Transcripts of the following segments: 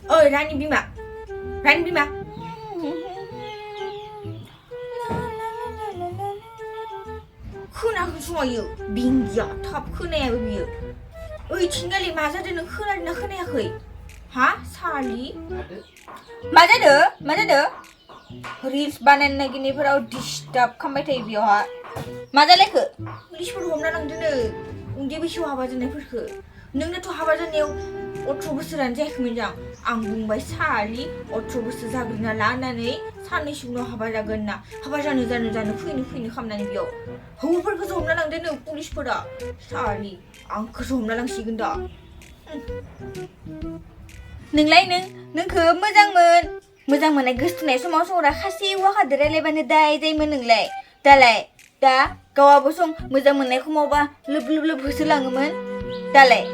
Ơi Rani bima. Rani bima. खोनाखौ समायो बिंगिया थाब खोनायाबो बियो ओइ थिंगालि मा जादों नों खोनादोंना खोनायाखै हा सालि मा जादों रिल्स बानायनो नागिरनायफोराव डिस्टार्ब खालामबाय थायो बेयावहा मा जालायखो पुलिसफोर हमना लांदोंनो उन्दै बैसोआव हाबा जानायफोरखौ नोंनोथ' हाबा जानायाव 18 बोसोरानो जायाखैमोन जां आं बुंबाय सालि 18 बोसोर जाग्रोना ला होननानै साननैसो उनाव हाबा जागोन ना हाबा जानो फैनो खालामनानै बेयाव हौवाफोरखौसो हमना लांदोंनो पुलिसफोरा सालि आंखौसो हमना लांसिगोन दा नोंलाय नोंखौ मोजां मोननाय गोसथोनाय समाव सौरा खासि वाखादो रायलायबानो दाय जायोमोन नोंलाय दालाय दा गावाबो सम मोजां मोननाय समावबा लोब होसोलाङोमोन दालाय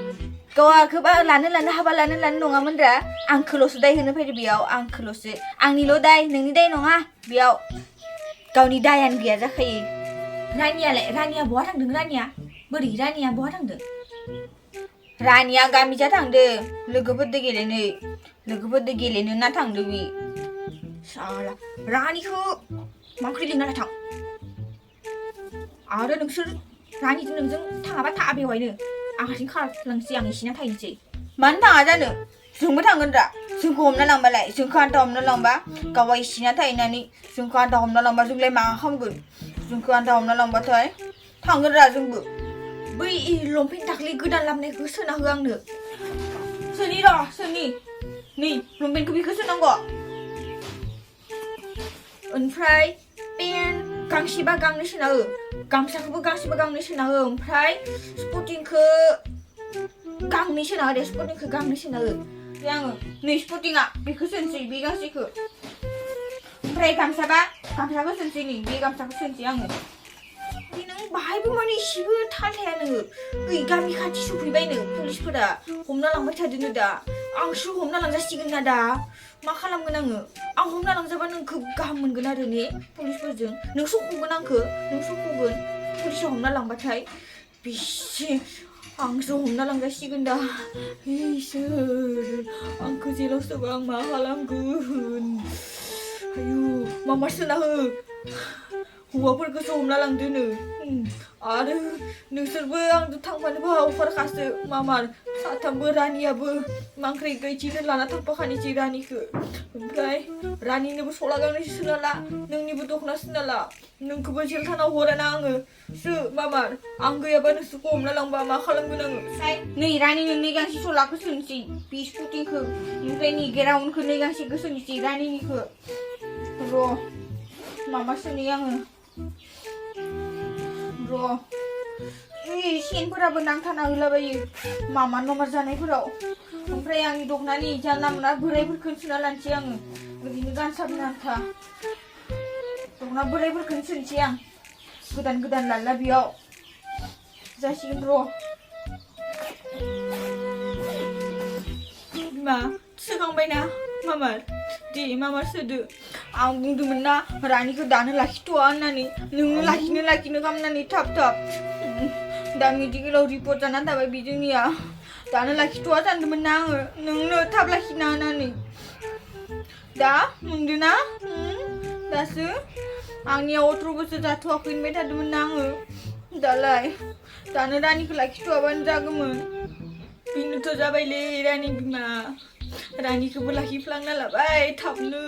गावाखौबा लानो हाबा लानो नङामोन रा आंखौल'सो दाय होनो फैदो बेयाव आंखौल'सो आंनिल' दाय नोंनि दाय नङा बेयाव गावनि दायानो गैया जाखायो रानिया बहा थांदों रानिया बोरै रानिया बहा थांदों रानिया गामिजा थांदों लोगोफोरजों गेलेनो ना थांदों बे साला रानिखौ मा ओंख्रि लिंनानै थां आरो नोंसोर रानिजों नोंजों थाङाबा था बेवहायनो आं हारसिं खारलांसै आं इसिना थाहैनोसै मानो थाङा जानो जोंबो थांगोन रा जोंखौ हमना लांबालाय जोंखौ आन्था हमना लांबा गावा इसिना थाहैनानै जोंखौ आन्था हमना लांबा जोंलाय मा खालामगोन जोंखौ आन्था हमना लांबाथाय थांगोन रा जोंबो बै लंपेन्ट दाख्लै गोदान लाबोनायखौ सोना हो आंनो सोनि नै लंपेन्टखौ बेखौ सोनांगौ ओमफ्राय पेन्ट गांसेबा गांनै सोना हो गामसाखौबो गांसेबा गांनै सोना हो ओमफ्राय स्पटिंखौ गांनै सोना हो दे स्पटिंखौ गांनै सोना हो आङो नै स्पटिंआ बेखौ सोनसै बे गांसेखौ ओमफ्राय गामसाखौ सोनसै नै बे गामसाखौ सोनसै आङो नों बाहायबो माने एसेबो थाल थाया नोङो ओइ गामि खाथि सफैबायनो पुलिसफोरा हमना लांबाय थादोंनो दा आंसो हमना लांजासिगोन ना दा मा खालामगोन आङो आं हमना लांजाबा नोंखौ गाहाम मोनगोन आरो ने पुलिसफोरजों नों सख'गोन आंखौ पुलिसा हमना लांबाथाय बेसे आंसो हमना लांजासिगोन दा इसोर आंखौ जेलाव सोबा आं मा खालामगोन आयु मामा सोना हो हौवाफोरखौसो हमना लांदोनो आरो नोंसोरबो आंजों थांफानोबो हावखारखासो मामार साथामबो रानियाबो मांख्रै गैथिनो लाना थांफाखानोसै रानिखौ ओमफ्राय रानिनोबो सला गांनैसो सोना ला नोंनिबो दख'ना सोना ला नोंखौबो जेल थानाव हराना आङो सो मामार आं गैयाबा नोंसोरखौ हमना लांबा मा खालामगोन आङो नै रानि नोंनि गांसे सलाखौ सोनोसै बे स्पुटिंखौ ओमफ्राय नै गेराउन्डखौ नै गांसेखौ सोनोसै रानिनिखौ र' मामा सोनि आङो र' सेनफोराबो नांथाना होलाबायो मामार जानायफोराव ओमफ्राय आंनि दख'नानि जानला मोनला बोरायफोरखौनो सोना लानोसै आङो ओरैनो गानसाबनो आन्था दख'ना बोरायफोरखौनो सोनोसै आं गोदान लाला बेयाव जासिगोन र' बिमा सोखांबायना मामार दे मामार सोदो आं बुंदोंमोन ना रानिखौ दानो लाखिथ'वा होननानै नोंनो लाखिनो खालामनानै थाब दा मेडिकेलाव रिपर्ट जानानै थाबाय बे जोंनिया दानो लाखिथ'वा सानदोंमोन ना आङो नोंनो थाब लाखिना होननानै दा मोनदों ना दासो आंनिया 18 बोसोर जाथ'वाखै होनबाय थादोंमोन ना आङो दालाय दानो रानिखौ लाखिथ'वाबानो जागौमोन बेनोथ' जाबायलै रानि बिमा रानिखौबो लाखिफ्लांना लाबाय थाबनो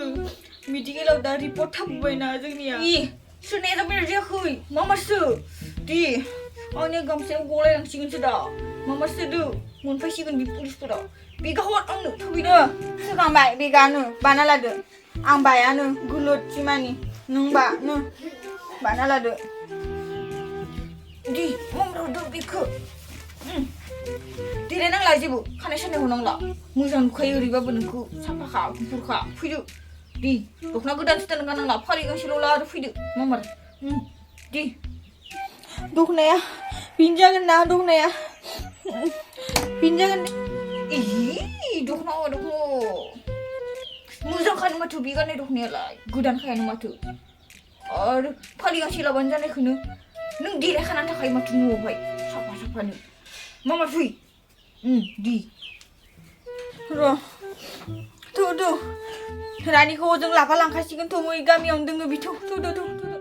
मेडिकेलाव दा रिपर्ट थाबोबायना जोंनिया सोनाया जाबाय जायाखै मामारसो दे आंनि गामसायाव गलायलांसिगोनसो दा मामारसोदो मोनफैसिगोन बे पुलिसफोरा बेगा हर आंनो थुबैनो सोखांबाय बेगानो बाना लादो आं बायानो गोलोदसि मानि नों बाना लादो दे मामारदो बेखौ देलायनांला जेबो खानाय सानायखौ नांला मोजां नुखायो ओरैबाबो नोंखौ साफाखा गुफुरखा फैदो दे दख'ना गोदान सुथानो गानांला फारि गांसेल' ला आरो फैदो मामार दे दख'नाया बेनो जागोन ना दख'नाया बेनो जागोन दख'ना मोजांखानो माथो बे गाननाय दख'नायालाय गोदानखायानो माथो आरो फारि गांसे लाबानो जानायखौनो नों देलायखानानै थाखायो माथो न'आवहाय साफानो Mama fui. Di. Rồi. Thôi. Raniखौ जों लाफा लांखासिगोन थ' मै गामियावनो दोङो बिथ' थ'